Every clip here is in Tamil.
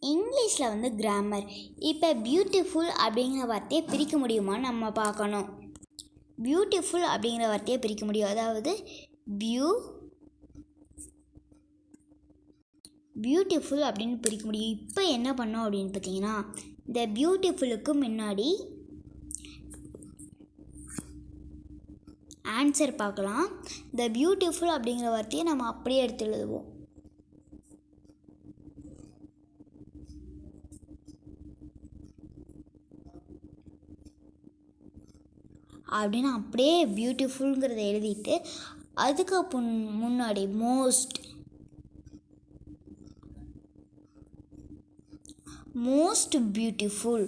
இங்கிலீஷில் வந்து கிராமர். இப்போ பியூட்டிஃபுல் அப்படிங்கிற வார்த்தையை பிரிக்க முடியுமான்னு நம்ம பார்க்கணும். பியூட்டிஃபுல் அப்படிங்கிற வார்த்தையை பிரிக்க முடியும். அதாவது பியூட்டிஃபுல் அப்படின்னு பிரிக்க முடியும். இப்போ என்ன பண்ணோம் அப்படின்னு பார்த்தீங்கன்னா, இந்த பியூட்டிஃபுல்லுக்கு முன்னாடி ஆன்சர் பார்க்கலாம். இந்த பியூட்டிஃபுல் அப்படிங்கிற வார்த்தையை நம்ம அப்படியே எடுத்து எழுதுவோம். அப்படின்னு அப்படியே பியூட்டிஃபுல்ங்கிறத எழுதிட்டு அதுக்கு முன்னாடி மோஸ்ட் பியூட்டிஃபுல்.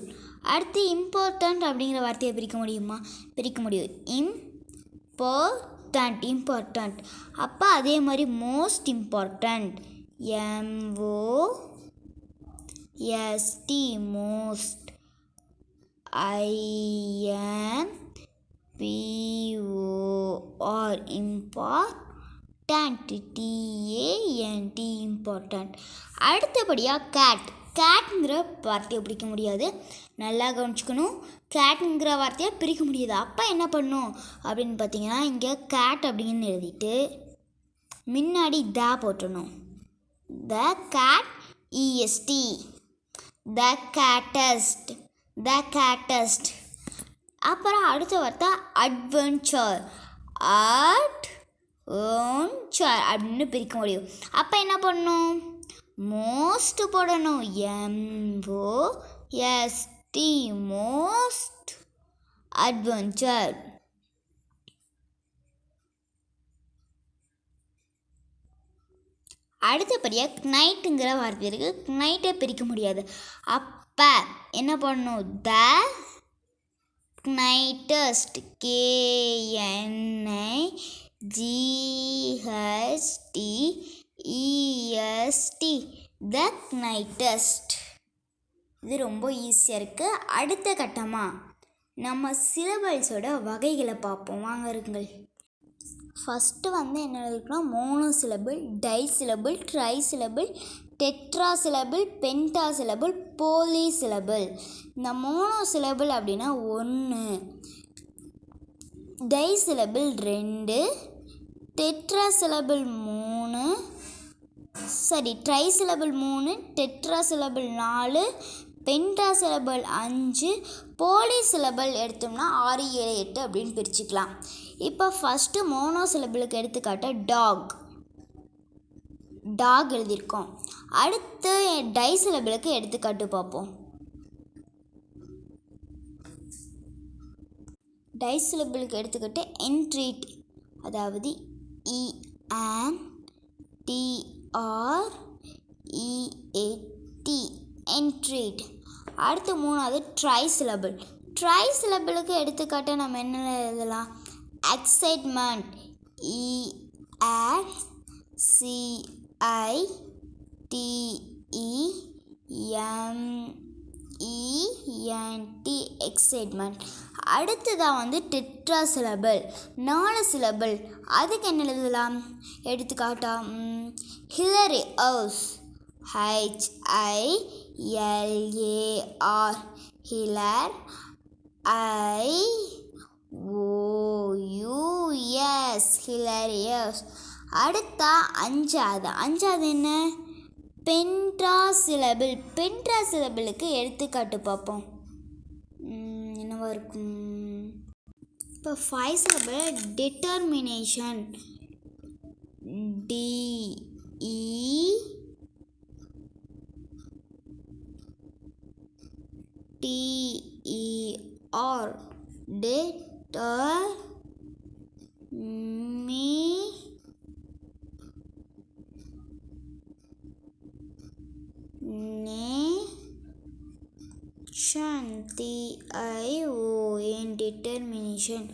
அடுத்து இம்பார்ட்டண்ட் அப்படிங்கிற வார்த்தையை பிரிக்க முடியுமா? பிரிக்க முடியும். இம்பார்ட்டண்ட். அப்போ அதே மாதிரி most important, MOST most, IMPOR important, TANT important. அடுத்தபடியாக கேட்ங்கிற வார்த்தையை பிரிக்க முடியாது. நல்லா கவனிச்சுக்கணும். கேட்ங்கிற வார்த்தையை பிரிக்க முடியாது. அப்போ என்ன பண்ணும் அப்படின்னு பார்த்தீங்கன்னா, இங்கே கேட் அப்படின்னு எழுதிட்டு முன்னாடி போட்டணும். த கேட், EST, த கேட்டஸ்ட். அப்புறம் அடுத்த வார்த்தை அட்வென்ச்சர் அப்படின்னு பிரிக்க முடியும். அப்போ என்ன பண்ணணும்? மோஸ்ட் போடணும். MOST most adventure. அடுத்தபடியாக நைட்டுங்கிற வார்த்தை இருக்குது. நைட்டை பிரிக்க முடியாது. அப்போ என்ன பண்ணணும்? த நைட்டஸ்ட், KNIGHTEST, த நைட்டஸ்ட். இது ரொம்ப ஈஸியாக இருக்குது. அடுத்த கட்டமாக நம்ம சிலபல்ஸோட வகைகளை பார்ப்போம். வாங்க இருங்கள். ஃபஸ்ட்டு வந்து என்ன இருக்குன்னா, மோனோசிலபிள், டைசிலபிள், ட்ரைசிலபிள், டெட்ராசிலபிள், பென்டாசிலபிள், போலிசிலபிள். இந்த மோனோசிலபிள் அப்படின்னா 1, டைசிலபிள் 2, டெட்ராசிலபிள் 3, ட்ரைசிலபிள் 3, டெட்ராசிலபிள் 4, பென்டாசிலபிள் 5, போலிசிலபிள் எடுத்தோம்னா 6, 7, 8 அப்படின்னு பிரிச்சுக்கலாம். இப்போ ஃபஸ்ட்டு மோனோசிலபிளுக்கு எடுத்துக்காட்ட டாக் எழுதியிருக்கோம். அடுத்து டைசிலபிளுக்கு எடுத்துக்காட்டு பார்ப்போம். டைசிலபிளுக்கு எடுத்துக்கிட்டு என்ட்ரீட், அதாவது ENTREAT என்ட்ரீட். அடுத்து 3வது ட்ரைசிலபிளுக்கு எடுத்துக்காட்ட நம்ம என்ன எழுதலாம்? Excitement, EXCITEMENT excitement. அடுத்ததாக வந்து டெட்ராசிலபிள், 4 சிலபிள். அதுக்கு என்ன எழுதலாம்? எடுத்துக்காட்டா ஹிலரி, HILAR, ஹிலர், IOUS, ஹிலரியஸ். அடுத்தா அஞ்சாவது என்ன? பென்ட்ராசிலபிளுக்கு எடுத்துக்காட்டு பார்ப்போம். என்னவா இருக்கும்? இப்போ 5 சிலபிள் டிட்டர்மினேஷன், DETER, டிட்டர்மினேஷன்.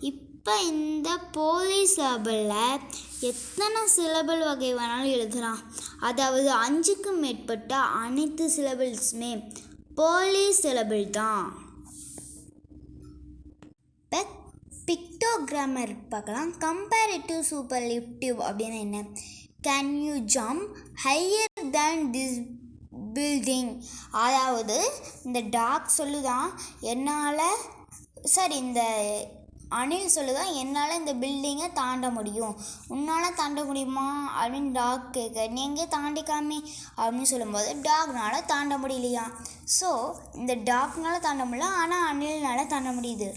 இப்போ இந்த போலிசிலபிளில் எத்தனை சிலபிள் வகை வேணாலும் எழுதலாம். அதாவது 5க்கும் மேற்பட்ட அனைத்து சிலபிள்ஸுமே போலிசிலபிள் தான். இப்போ பிக்டோகிராமர் பார்க்கலாம். கம்பேரிட்டிவ் சூப்பர்லேட்டிவ் அப்படின்னு என்ன? Can you jump higher than this building. அதாவது இந்த டாக் சொல்லுதான் இந்த அணில் சொல்லுதான் என்னால் இந்த பில்டிங்கை தாண்ட முடியும், உன்னால் தாண்ட முடியுமா அப்படின்னு டாக் கேட்க, நீ எங்கேயே தாண்டிக்காமே அப்படின்னு சொல்லும்போது டாக்னால் தாண்ட முடியலையா. ஸோ இந்த டாக்னால் தாண்ட முடியல, ஆனால் அணில்னால் தாண்ட முடியுது.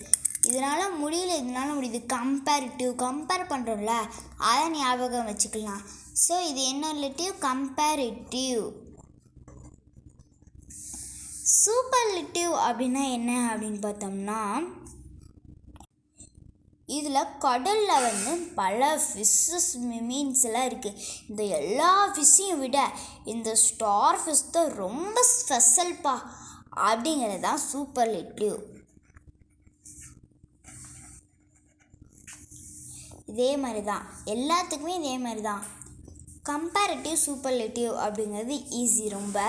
இதனால் முடியுது. கம்பேர் பண்ணுறோம்ல, அதை ஞாபகம் வச்சுக்கலாம். ஸோ இது என்ன ரிலேட்டிவ்? கம்பேரிட்டிவ். சூப்பர்லேட்டிவ் அப்படின்னா என்ன அப்படின்னு பார்த்தோம்னா, இதில் கடலில் பல ஃபிஷ்ஷஸ் மீன்ஸ்லாம் இருக்குது. இந்த எல்லா ஃபிஷ்ஷையும் விட இந்த ஸ்டார் ஃபிஷ் தான் ரொம்ப ஸ்பெஷல்ப்பா அப்படிங்கிறது தான் சூப்பர்லேட்டிவ். இதே மாதிரி தான் எல்லாத்துக்குமே இதே மாதிரி தான். கம்பேரிட்டிவ் சூப்பர்லேட்டிவ் அப்படிங்கிறது ஈஸி ரொம்ப.